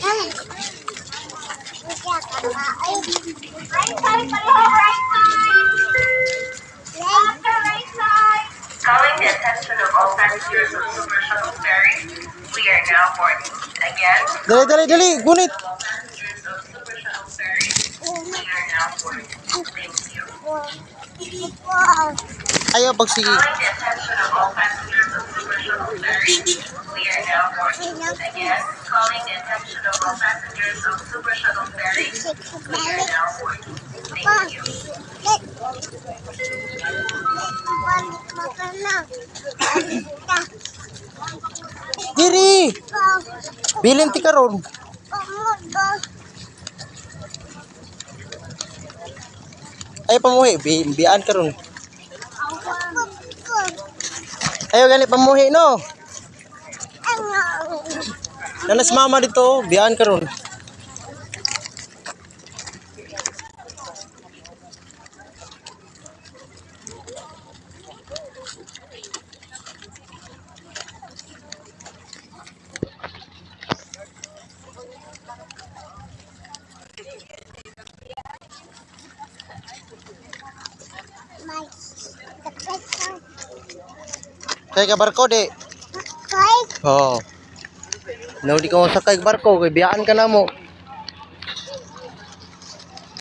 Calling the attention of all passengers of Super Shuttle Ferry, we are now boarding. Again, Dali, gunit. passengers of Super Shuttle Ferry, we are now boarding. Thank you. Ayaw pag sige. Calling the attention of all passengers of Super Shuttle Ferry, we are now boarding. Again, calling the attention of all passengers of Super Shuttle Ferry, we are now boarding. Thank you. Diri, bilin ti karon. Ayaw pamuhi, biyaan karon. Ayaw gani pamuhi no. Nanas mama dito, biyaan karon. Kaya ka barko di. Oo. No, di ka mo sakay barko, kay biyaan ka na mo.